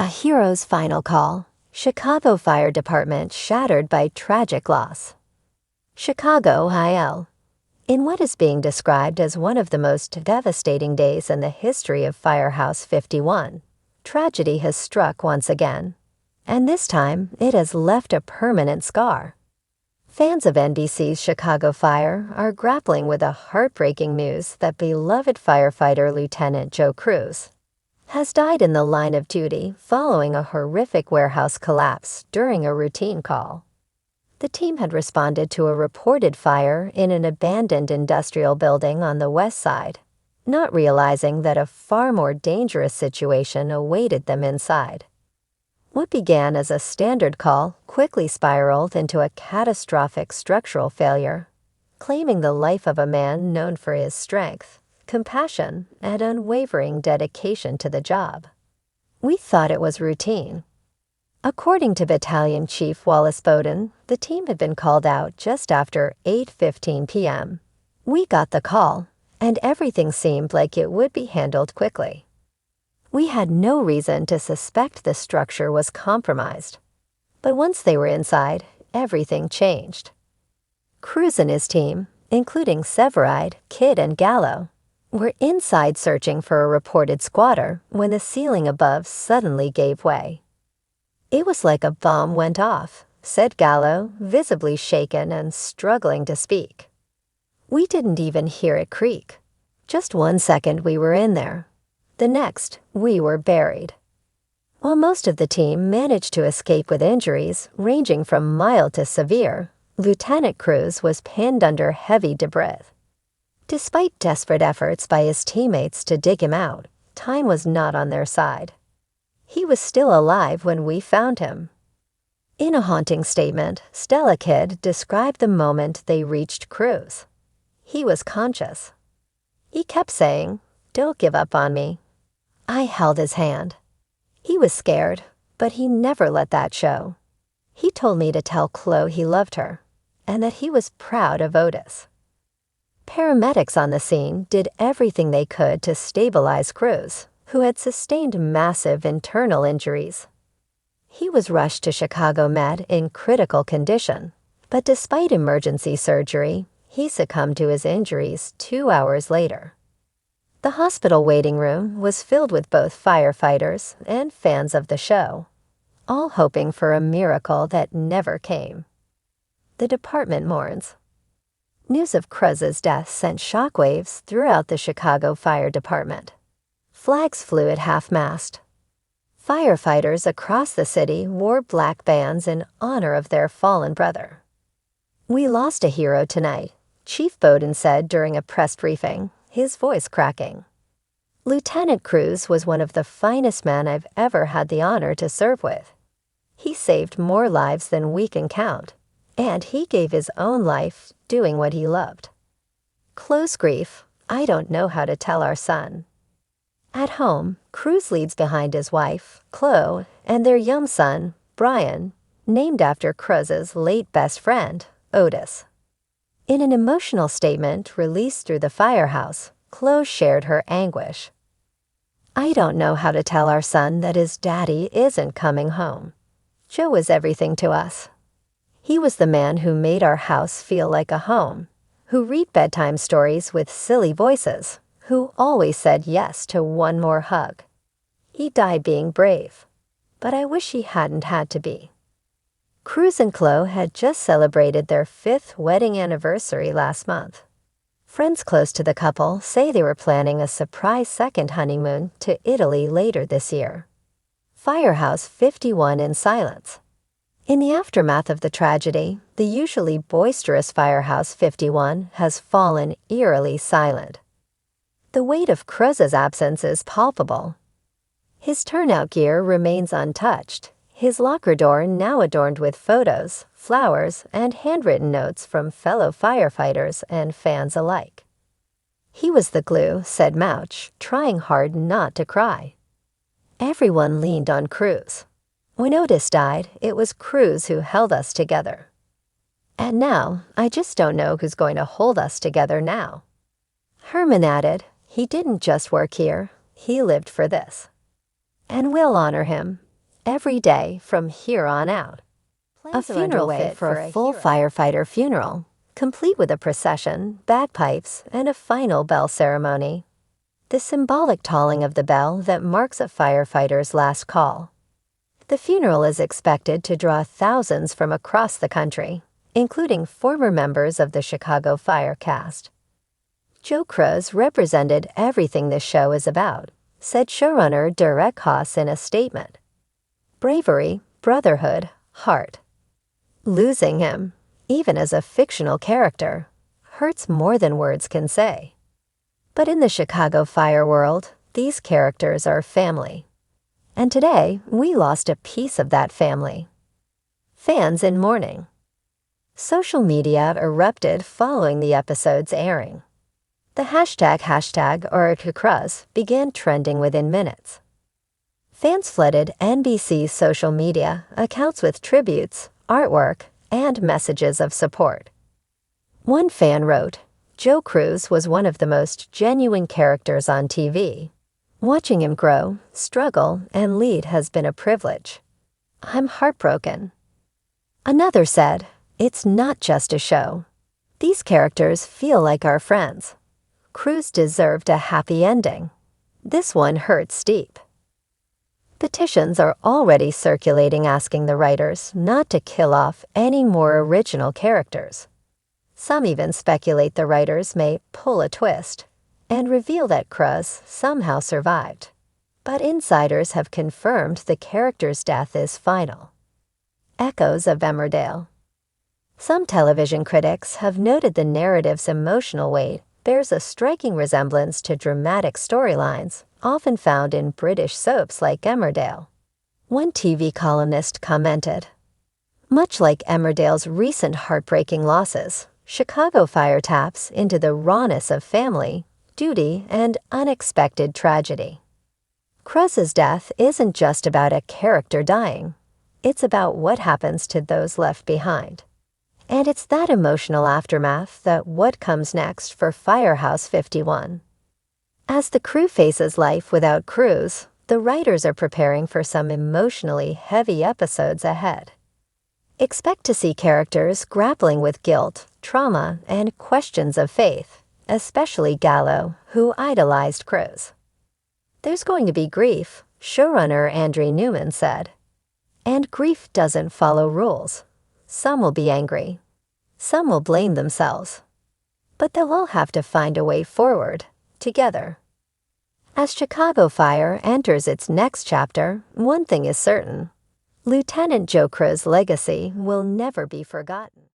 A hero's final call. Chicago Fire Department shattered by tragic loss. Chicago IL. In what is being described as one of the most devastating days in the history of Firehouse 51, tragedy has struck once again. And this time, it has left a permanent scar. Fans of NBC's Chicago Fire are grappling with the heartbreaking news that beloved firefighter Lieutenant Joe Cruz has died in the line of duty following a horrific warehouse collapse during a routine call. The team had responded to a reported fire in an abandoned industrial building on the west side, not realizing that a far more dangerous situation awaited them inside. What began as a standard call quickly spiraled into a catastrophic structural failure, claiming the life of a man known for his strength, compassion, and unwavering dedication to the job. We thought it was routine. According to Battalion Chief Wallace Bowden, the team had been called out just after 8:15 p.m. We got the call, and everything seemed like it would be handled quickly. We had no reason to suspect the structure was compromised. But once they were inside, everything changed. Cruz and his team, including Severide, Kidd, and Gallo, were inside searching for a reported squatter when the ceiling above suddenly gave way. It was like a bomb went off, said Gallo, visibly shaken and struggling to speak. We didn't even hear it creak. Just 1 second we were in there. The next, we were buried. While most of the team managed to escape with injuries ranging from mild to severe, Lieutenant Cruz was pinned under heavy debris. Despite desperate efforts by his teammates to dig him out, time was not on their side. He was still alive when we found him. In a haunting statement, Stella Kidd described the moment they reached Cruz. He was conscious. He kept saying, "Don't give up on me." I held his hand. He was scared, but he never let that show. He told me to tell Chloe he loved her, and that he was proud of Otis. Paramedics on the scene did everything they could to stabilize Cruz, who had sustained massive internal injuries. He was rushed to Chicago Med in critical condition, but despite emergency surgery, he succumbed to his injuries 2 hours later. The hospital waiting room was filled with both firefighters and fans of the show, all hoping for a miracle that never came. The department mourns. News of Cruz's death sent shockwaves throughout the Chicago Fire Department. Flags flew at half-mast. Firefighters across the city wore black bands in honor of their fallen brother. "We lost a hero tonight," Chief Bowden said during a press briefing, his voice cracking. Lieutenant Cruz was one of the finest men I've ever had the honor to serve with. He saved more lives than we can count, and he gave his own life doing what he loved. Close grief, I don't know how to tell our son. At home, Cruz leads behind his wife, Chloe, and their young son, Brian, named after Cruz's late best friend, Otis. In an emotional statement released through the firehouse, Chloe shared her anguish. "I don't know how to tell our son that his daddy isn't coming home. Joe was everything to us. He was the man who made our house feel like a home, who read bedtime stories with silly voices, who always said yes to one more hug. He died being brave, but I wish he hadn't had to be." Cruz and Chloe had just celebrated their 5th wedding anniversary last month. Friends close to the couple say they were planning a surprise second honeymoon to Italy later this year. Firehouse 51 in silence. In the aftermath of the tragedy, the usually boisterous Firehouse 51 has fallen eerily silent. The weight of Cruz's absence is palpable. His turnout gear remains untouched, his locker door now adorned with photos, flowers, and handwritten notes from fellow firefighters and fans alike. "He was the glue," said Mouch, trying hard not to cry. Everyone leaned on Cruz. When Otis died, it was Cruz who held us together. And now, I just don't know who's going to hold us together now. Herman added, "He didn't just work here, he lived for this. And we'll honor him, every day from here on out. A funeral fit for a full firefighter funeral, complete with a procession, bagpipes, and a final bell ceremony. The symbolic tolling of the bell that marks a firefighter's last call. The funeral is expected to draw thousands from across the country, including former members of the Chicago Fire cast. Joe Cruz represented everything this show is about, said showrunner Derek Haas in a statement. Bravery, brotherhood, heart. Losing him, even as a fictional character, hurts more than words can say. But in the Chicago Fire world, these characters are family. And today, we lost a piece of that family. Fans in mourning. Social media erupted following the episode's airing. The hashtag #OricCruz began trending within minutes. Fans flooded NBC's social media accounts with tributes, artwork, and messages of support. One fan wrote, "Joe Cruz was one of the most genuine characters on TV. Watching him grow, struggle, and lead has been a privilege. I'm heartbroken." Another said, "It's not just a show. These characters feel like our friends. Cruz deserved a happy ending. This one hurts deep." Petitions are already circulating asking the writers not to kill off any more original characters. Some even speculate the writers may pull a twist and reveal that Cruz somehow survived. But insiders have confirmed the character's death is final. Echoes of Emmerdale. Some television critics have noted the narrative's emotional weight bears a striking resemblance to dramatic storylines often found in British soaps like Emmerdale. One TV columnist commented, "Much like Emmerdale's recent heartbreaking losses, Chicago Fire taps into the rawness of family, duty, and unexpected tragedy." Cruz's death isn't just about a character dying. It's about what happens to those left behind. And it's that emotional aftermath that what comes next for Firehouse 51. As the crew faces life without Cruz, the writers are preparing for some emotionally heavy episodes ahead. Expect to see characters grappling with guilt, trauma, and questions of faith, especially Gallo, who idolized Cruz. There's going to be grief, showrunner Andrew Newman said. And grief doesn't follow rules. Some will be angry. Some will blame themselves. But they'll all have to find a way forward, together. As Chicago Fire enters its next chapter, one thing is certain. Lieutenant Joe Cruz's legacy will never be forgotten.